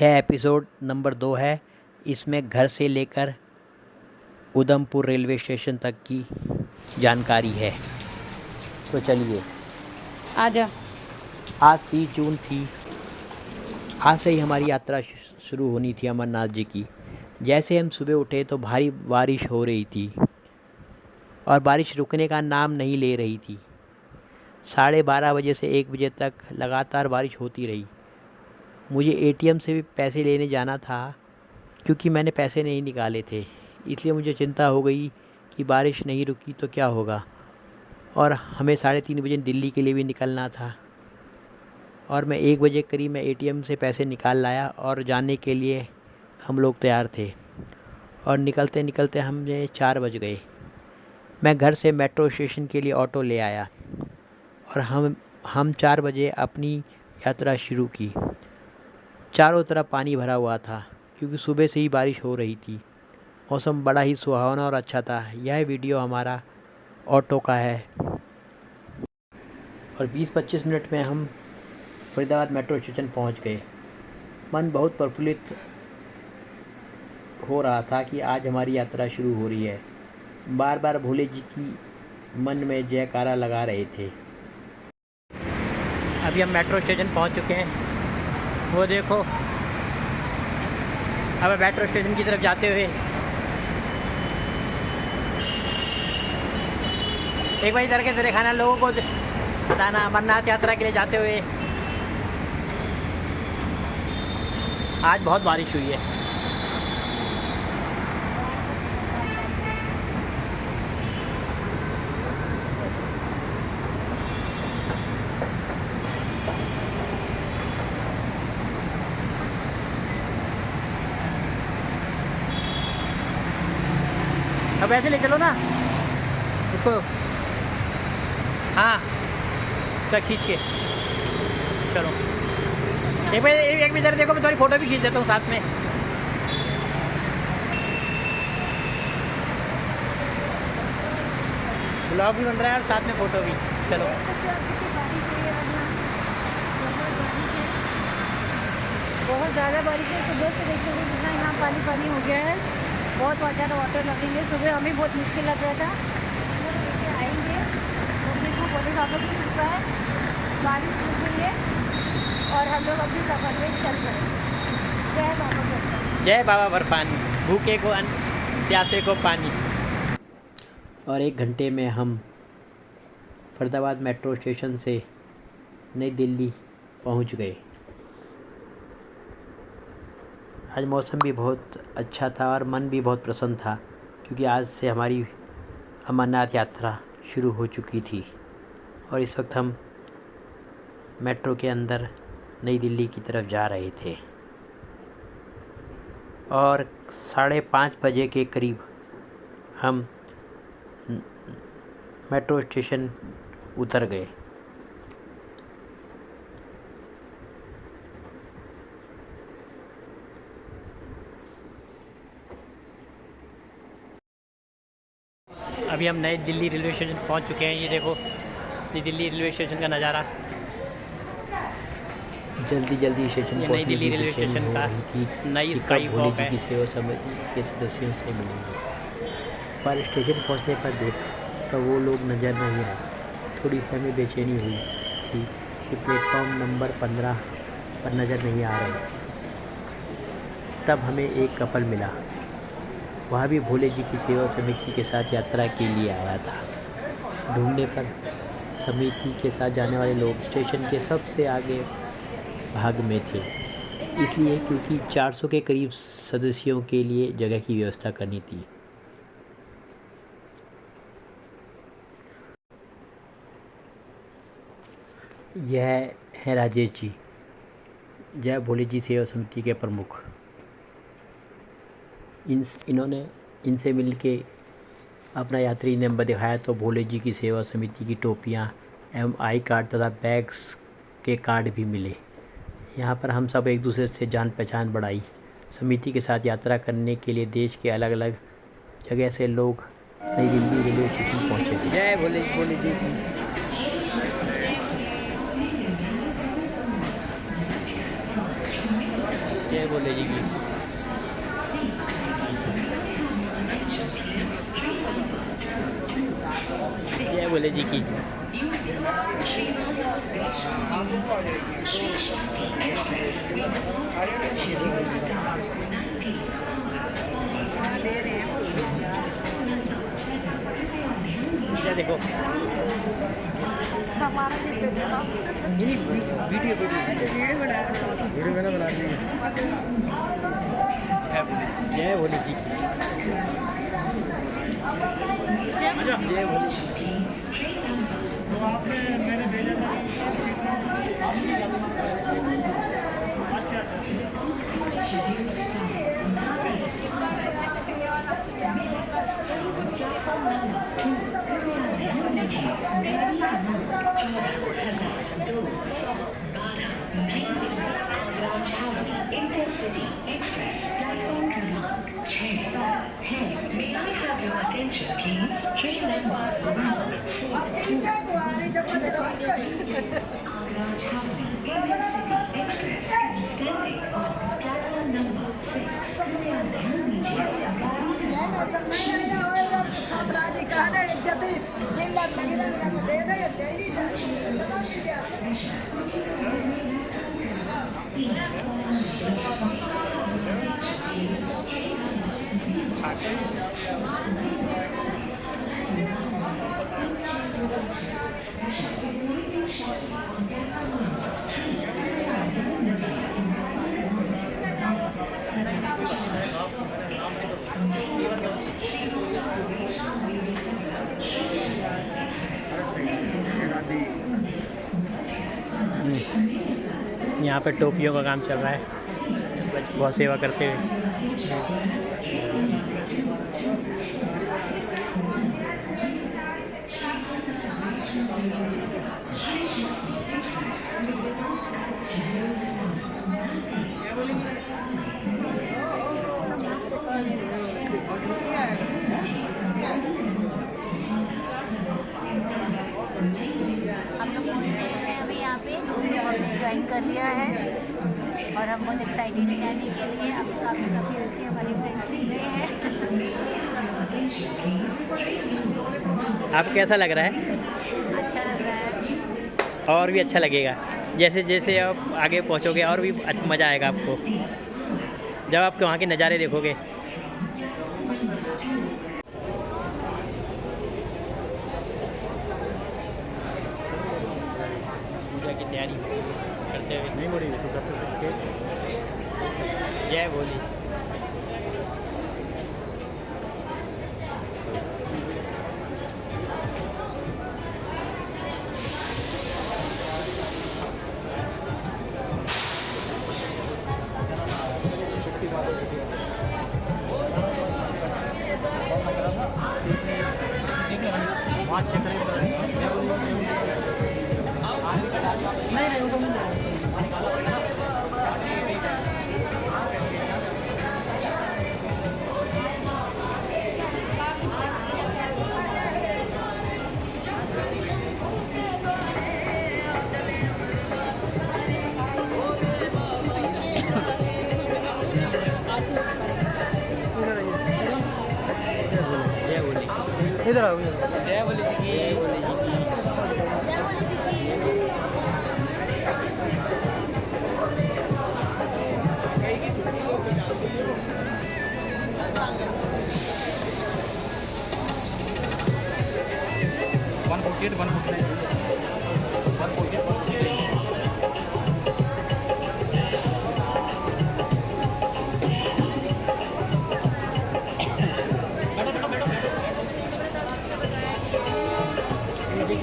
यह episode number 2 है। इसमें घर से लेकर उधमपुर रेलवे स्टेशन तक की जानकारी है। तो चलिए, आजा। आज 30 जून थी। आज से ही हमारी यात्रा शुरू होनी थी अमरनाथ जी की। जैसे हम सुबह उठे तो भारी बारिश हो रही थी और बारिश रुकने का नाम नहीं ले रही थी। 12:30 बजे से 1 बजे तक लगातार बारिश होती रही। मुझे एटीएम से भी पैसे लेने जाना था क्योंकि मैंने पैसे नहीं निकाले थे। इसलिए मुझे चिंता हो गई कि बारिश नहीं रुकी तो क्या होगा। और हमें 3:30 बजे दिल्ली के लिए भी निकलना था। और मैं 1 बजे करीब मैं एटीएम से पैसे निकाल लाया और जाने के लिए हम लोग तैयार थे। और निकलते निकलते हमें 4 बज गए। मैं घर से मेट्रो स्टेशन के लिए ऑटो ले आया और हम 4 बजे अपनी यात्रा शुरू की। चारों तरफ पानी भरा हुआ था क्योंकि सुबह से ही बारिश हो रही थी। मौसम बड़ा ही सुहावना और अच्छा था। यह वीडियो हमारा ऑटो का है। और 20-25 मिनट में हम फरीदाबाद मेट्रो स्टेशन पहुंच गए। मन बहुत प्रफुल्लित हो रहा था कि आज हमारी यात्रा शुरू हो रही है। बार बार भोले जी की मन में जयकारा लगा रहे थे। अभी हम मेट्रो स्टेशन पहुंच चुके हैं। वो देखो, अब मेट्रो स्टेशन की तरफ जाते हुए एक बार इधर के तरह खाना लोगों को बताना। अमरनाथ यात्रा के लिए जाते हुए आज बहुत बारिश हुई है। अब ऐसे ले चलो ना इसको। हाँ, इसका खींच के चलो। एक भी इधर देखो, मैं तुम्हारी फ़ोटो भी खींच देता हूँ साथ में। ब्लॉग भी बन रहा है और साथ में फ़ोटो भी। चलो, बहुत ज़्यादा बारिश है। सुबह से देखते हुए जितना यहाँ पानी पानी हो गया है, बहुत ज़्यादा वाटर लगेंगे। सुबह हमें बहुत मुश्किल लग रहा था। लेके आएंगे तो देखो बोले बाबा की कृपा है, बारिश रुक गई है और हम लोग अपनी सफर में चल रहे हैं। जय बाबा बर्फानी। जय बाबा बर्फानी। भूखे को अन्न, प्यासे को पानी। और 1 घंटे में हम फरीदाबाद मेट्रो स्टेशन से नई दिल्ली पहुंच गए। आज मौसम भी बहुत अच्छा था और मन भी बहुत प्रसन्न था क्योंकि आज से हमारी अमरनाथ यात्रा शुरू हो चुकी थी। और इस वक्त हम मेट्रो के अंदर नई दिल्ली की तरफ जा रहे थे। और 5:30 बजे के करीब हम मेट्रो स्टेशन उतर गए। अभी हम नई दिल्ली रेलवे स्टेशन पहुंच चुके हैं। ये देखो, नई दिल्ली रेलवे स्टेशन का नज़ारा। जल्दी स्टेशन नई दिल्ली रेलवे स्टेशन का नई स्काई वॉक है। की सेवा समिति के सदस्यों से मिलेंगे। पर स्टेशन पहुंचने पर देखा तो वो लोग नज़र नहीं आए। थोड़ी सी हमें बेचैनी हुई थी कि प्लेटफॉर्म नंबर 15 पर नज़र नहीं आ रहे। तब हमें एक कपल मिला। वह भी भोले जी की सेवा समिति के साथ यात्रा के लिए आया था। ढूंढने पर समिति के साथ जाने वाले लोग स्टेशन के सबसे आगे भाग में थे, इसलिए क्योंकि 400 के करीब सदस्यों के लिए जगह की व्यवस्था करनी थी। यह है राजेश जी, जय भोले जी सेवा समिति के प्रमुख। इन्होंने इनसे मिल के अपना यात्री नंबर दिखाया तो भोले जी की सेवा समिति की टोपियाँ एवं आई कार्ड तथा बैग्स के कार्ड भी मिले। यहाँ पर हम सब एक दूसरे से जान पहचान बढ़ाई। समिति के साथ यात्रा करने के लिए देश के अलग अलग जगह से लोग नई दिल्ली रेलवे स्टेशन पहुँचे थे। जय भोले जी की। जय भोले जी की। जय भोले जी की। ये देखो हमारा नहीं वीडियो वीडियो मैंने बना दी। जय भोले जी की। जय भोले जी की। तो आपने मैंने भेजा था। अच्छा यहाँ पे टोपियों का काम चल रहा है, बहुत सेवा करते हुए। हम लोग पहुँच गए हैं अभी यहाँ पे, हमने ज्वाइन कर लिया है और हम बहुत एक्साइटेड हैं जाने के लिए। अब काफ़ी अच्छे हमारे फ्रेंड्स मिल गए हैं। आपको कैसा लग रहा है? अच्छा लग रहा है। और भी अच्छा लगेगा जैसे जैसे आप आगे पहुँचोगे, और भी मज़ा आएगा आपको जब आप वहाँ के नज़ारे देखोगे। पूजा की तैयारी करते हुए नहीं बड़ी तो करते सकते। जय भोले। इधर आओ। जय भोले जी की। जय भोले जी की। जय भोले जी की।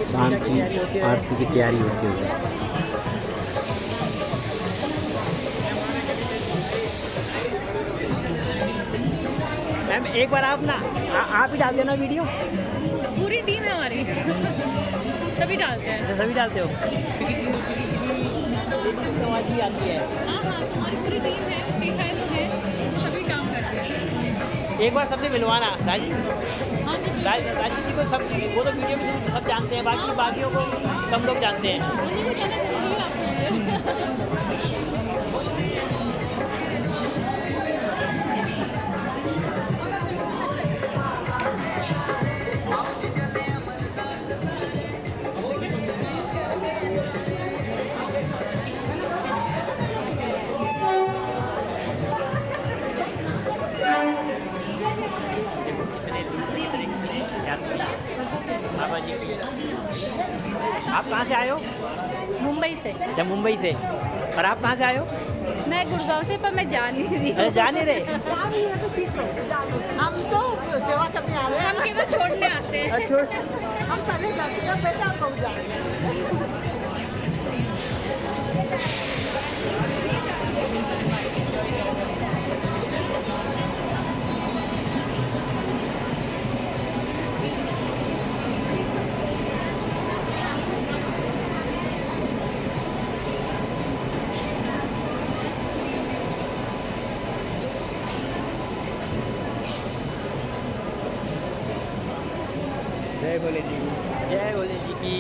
शाम की आरती की तैयारी होती होगी। मैम एक बार आप ना आप ही डाल देना वीडियो। पूरी टीम है हमारी सभी डालते हैं। सभी डालते हो आवाज़ भी आती है। हाँ हमारी पूरी टीम है, 25 लोग हैं, सभी काम करते हैं। एक बार सबसे मिलवाना राजीव। हाँ जी राजीव जी को सब, वो तो वीडियो में सब जानते हैं, बाकियों को कम लोग जानते हैं। उन्हीं को जाना जरूरी है आपको। कहाँ से आए हो? मुंबई से। अच्छा, मुंबई से। और आप कहाँ से आए हो? मैं गुड़गांव से, पर मैं जा नहीं रही। अरे जा नहीं रहे? हम तो सेवा करने आ रहे हैं। हम केवल छोड़ने आते हैं। अच्छा। हम पहले जा चुके हैं, बेटा आप कब जाएंगे? जय भोले जी, जय भोले जी की,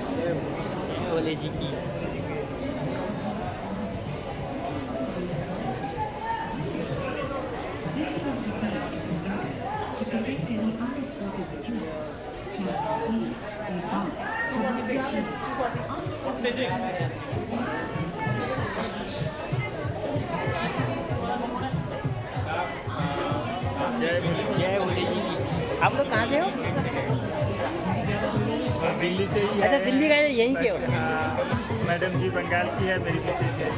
जय भोले जी की। जय भोले जी की। आप लोग कहाँ से हो? दिल्ली से ही अच्छा, है। दिल्ली का यहीं के हो? हाँ, मैडम जी बंगाल की है, मेरी मिसेज है।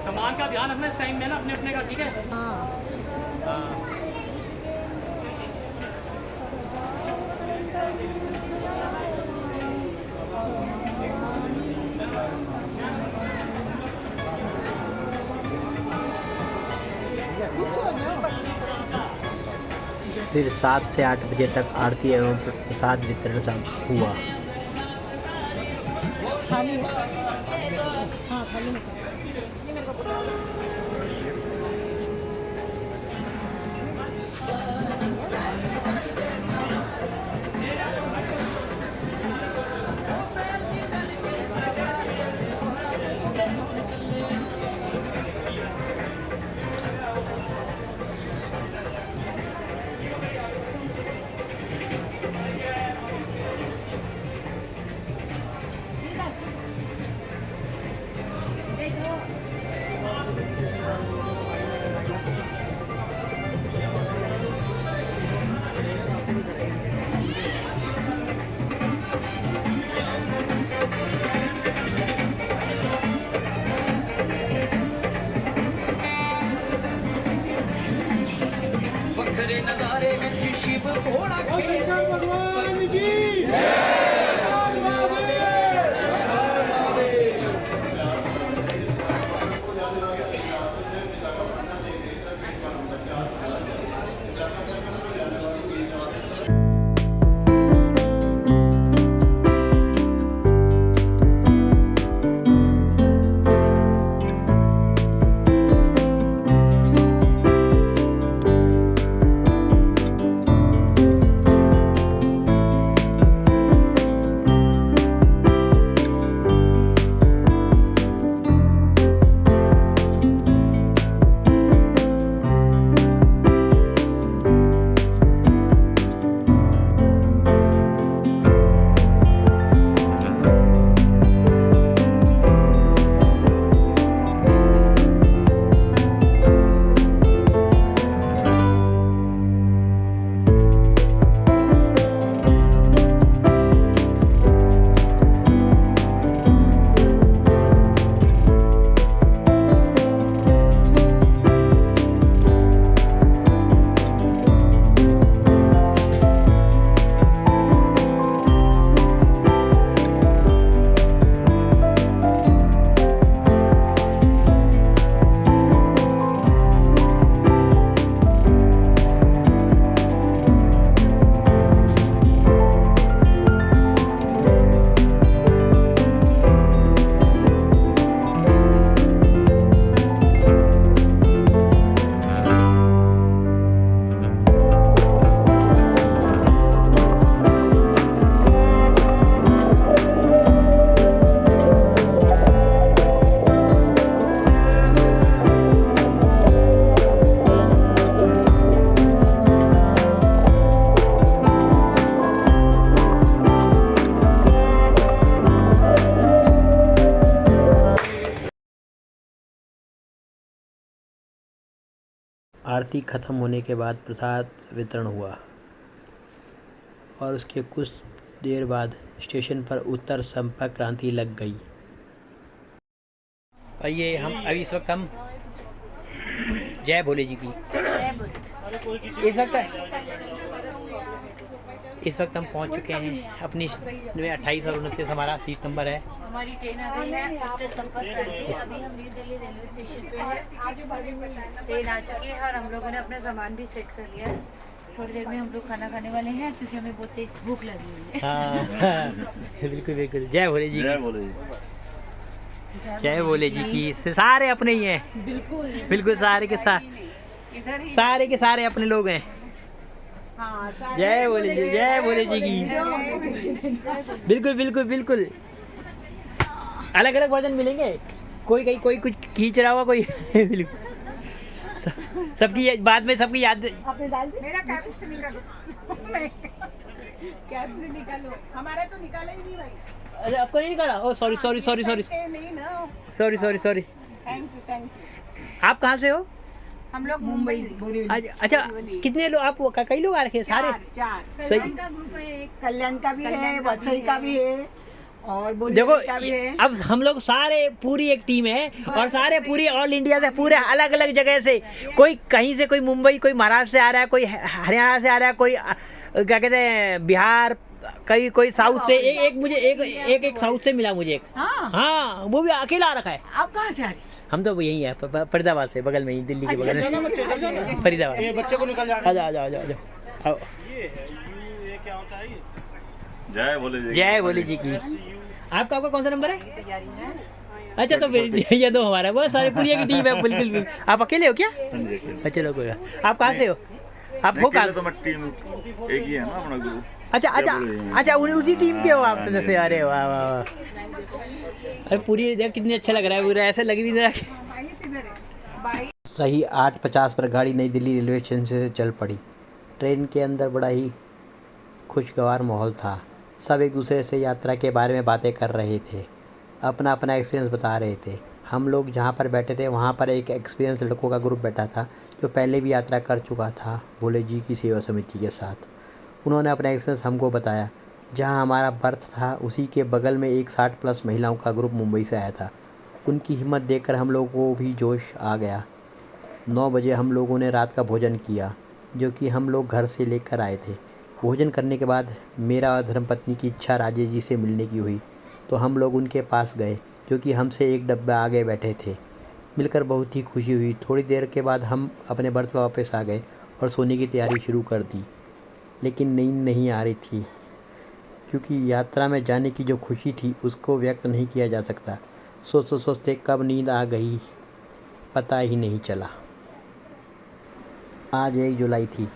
सामान का ध्यान रखना इस टाइम में ना, अपने अपने का, ठीक है? हाँ। फिर 7 से 8 बजे तक आरती एवं प्रसाद वितरण सब हुआ। आरती खत्म होने के बाद प्रसाद वितरण हुआ और उसके कुछ देर बाद स्टेशन पर उत्तर संपर्क क्रांति लग गई। और ये हम अभी जय भोले जी की इस वक्त हम पहुंच चुके हैं अपनी में 28 और 29 हमारा सीट नंबर है। हमारी ट्रेन आ गई है उत्तर संपर्क क्रांति। अभी हम न्यू दिल्ली रेलवे स्टेशन पे हैं। ट्रेन आ चुकी है और हम लोगों ने अपना सामान भी सेट कर लिया है। थोड़ी देर में हम लोग खाना खाने वाले हैं क्योंकि हमें बहुत तेज भूख लगी हुई है। हाँ बिल्कुल बिल्कुल। जय भोले जी, जय भोले जी की। सारे अपने ही हैं, बिल्कुल सारे के सारे अपने लोग हैं। जय भोले जी, जय भोले जी की। बिल्कुल बिल्कुल बिल्कुल। अलग अलग वर्जन मिलेंगे, कोई कुछ खींच रहा होगा, कोई सबकी बाद में सबकी याद। मेरा कैब से निकालो, कैब से निकालो, हमारा तो निकाला ही नहीं भाई। अरे आपको नहीं निकाला? ओ सॉरी सॉरी सॉरी सॉरी नहीं ना, sorry sorry sorry. Thank you. आप कहाँ से हो? हम लोग मुंबई। अच्छा कितने लोग? आप कई लोग आ रखे हैं? सारे चार। सही। का ग्रुप है एक। कल्याण का भी है, वसई का भी है और देखो का भी है। अब हम लोग सारे पूरी एक टीम है और सारे पूरी ऑल इंडिया से, पूरे अलग अलग जगह से, कोई कहीं से, कोई मुंबई, कोई महाराष्ट्र से आ रहा है, कोई हरियाणा से आ रहा है, कोई क्या कहते हैं बिहार, कोई साउथ से। एक साउथ से मिला मुझे एक। हाँ वो भी अकेला आ रखा है। आप कहाँ से आ रहे? हम तो यही है फरीदाबाद से, बगल में ही, दिल्ली के बगल में फरीदाबाद। ये बच्चे को निकल जाओ। आओ। जय भोले जी, जय भोले जी की। आपका कौन सा नंबर है? अच्छा तो फिर ये दो हमारा, वो सारी पूरी एक टीम है। बिल्कुल भी। आप अकेले हो क्या? अच्छा चलो कोई। आप कहाँ से हो? आप हो कहाँ? तो मैं टीम एक ही है ना अपना ग्रुप। अच्छा उसी टीम के हो आप सदस्य? अरे वाह वाह वाह। अरे पूरी देख कितनी अच्छा लग रहा है, पूरा ऐसा लग भी नहीं रहा। सही 8:50 पर गाड़ी नई दिल्ली रेलवे स्टेशन से चल पड़ी। ट्रेन के अंदर बड़ा ही खुशगवार माहौल था। सब एक दूसरे से यात्रा के बारे में बातें कर रहे थे, अपना अपना एक्सपीरियंस बता रहे थे। हम लोग जहाँ पर बैठे थे वहाँ पर एक एक्सपीरियंस लड़कों का ग्रुप बैठा था जो पहले भी यात्रा कर चुका था भोले जी की सेवा समिति के साथ। उन्होंने अपना एक्सपीरियंस हमको बताया। जहाँ हमारा बर्थ था उसी के बगल में एक 60+ महिलाओं का ग्रुप मुंबई से आया था। उनकी हिम्मत देखकर हम लोगों को भी जोश आ गया। 9 बजे हम लोगों ने रात का भोजन किया जो कि हम लोग घर से लेकर आए थे। भोजन करने के बाद मेरा और धर्मपत्नी की इच्छा राजेश जी से मिलने की हुई तो हम लोग उनके पास गए जो कि हमसे एक डब्बा आगे बैठे थे। मिलकर बहुत ही खुशी हुई। थोड़ी देर के बाद हम अपने बर्थ पर वापस आ गए और सोने की तैयारी शुरू कर दी, लेकिन नींद नहीं आ रही थी क्योंकि यात्रा में जाने की जो खुशी थी उसको व्यक्त नहीं किया जा सकता। सोचते सोचते कब नींद आ गई पता ही नहीं चला। आज 1 जुलाई थी।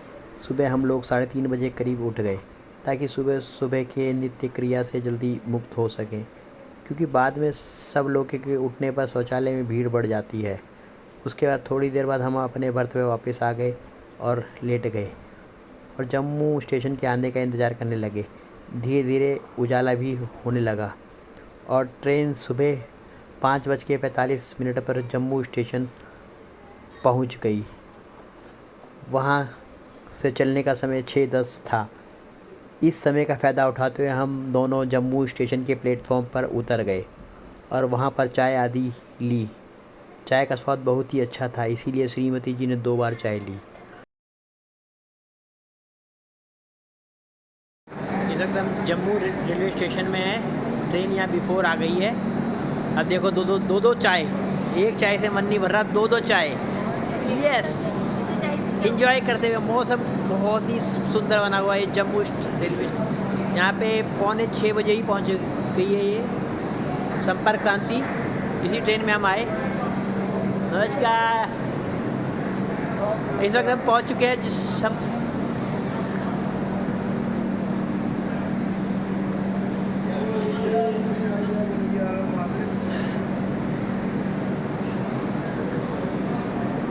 सुबह हम लोग 3:30 बजे करीब उठ गए ताकि सुबह सुबह के नित्य क्रिया से जल्दी मुक्त हो सकें, क्योंकि बाद में सब लोग के उठने पर शौचालय में भीड़ बढ़ जाती है। उसके बाद थोड़ी देर बाद हम अपने बर्थ पे वापस आ गए और लेट गए और जम्मू स्टेशन के आने का इंतज़ार करने लगे। धीरे धीरे उजाला भी होने लगा और ट्रेन सुबह 5:45 पर जम्मू स्टेशन पहुंच गई। वहां से चलने का समय 6:10 था। इस समय का फ़ायदा उठाते हुए हम दोनों जम्मू स्टेशन के प्लेटफॉर्म पर उतर गए और वहां पर चाय आदि ली। चाय का स्वाद बहुत ही अच्छा था, इसीलिए श्रीमती जी ने 2 बार चाय ली। इस वक्त हम जम्मू रेलवे स्टेशन में है। ट्रेन यहाँ बिफोर आ गई है। अब देखो दो चाय, एक चाय से मन नहीं भर रहा, 2 चाय। यस, इंजॉय करते हुए। मौसम बहुत ही सुंदर बना हुआ है जम्मू रेलवे। यहाँ पे 5:45 बजे ही पहुँच गई है ये संपर्क क्रांति। इसी ट्रेन में हम आए। नमस्कार। इस वक्त हम पहुँच चुके हैं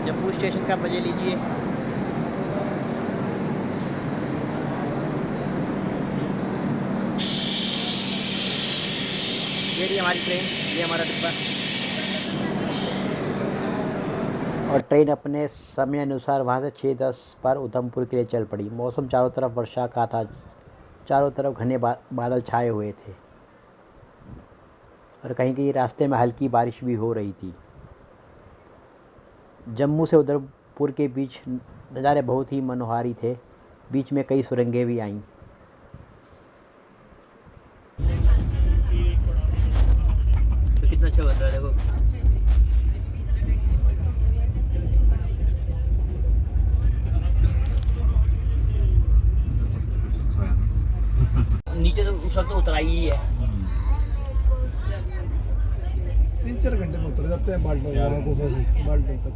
जम्मू स्टेशन का मजे लीजिए। ये रही हमारी ट्रेन, ये हमारा डिब्बा और ट्रेन अपने समय अनुसार वहाँ से 6:10 पर उधमपुर के लिए चल पड़ी। मौसम चारों तरफ वर्षा का था, चारों तरफ घने बादल छाए हुए थे और कहीं कहीं रास्ते में हल्की बारिश भी हो रही थी। जम्मू से उधमपुर के बीच नज़ारे बहुत ही मनोहारी थे, बीच में कई सुरंगें भी आईं। तो कितना अच्छा बन रहा है देखो। नीचे तो उस वक्त तो उतराई ही है। 3-4 घंटे में उतर जाते हैं बाल्टन गुफा से बाल्टन तक।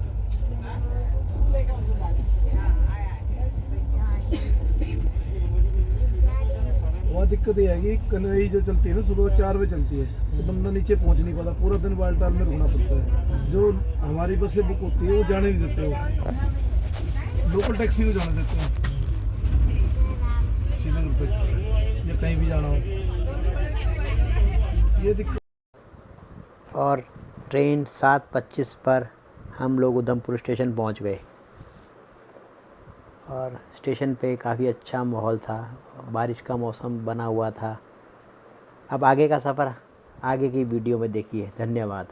वहाँ दिक्कत ये है कि कन्वेई जो चलती है ना सुबह 4 बजे चलती है, तो बंदा नीचे पहुँच नहीं पाता, पूरा दिन बाल्टाल में रुकना पड़ता है। जो हमारी बसें बुक होती है वो जाने नहीं देते हो, लोकल टैक्सी में जाने देते हैं श्रीनगर तक या कहीं भी जाना हो, ये दिक्कत। और ट्रेन 7:25 पर हम लोग उधमपुर स्टेशन पहुंच गए और स्टेशन पे काफ़ी अच्छा माहौल था, बारिश का मौसम बना हुआ था। अब आगे का सफ़र आगे की वीडियो में देखिए। धन्यवाद।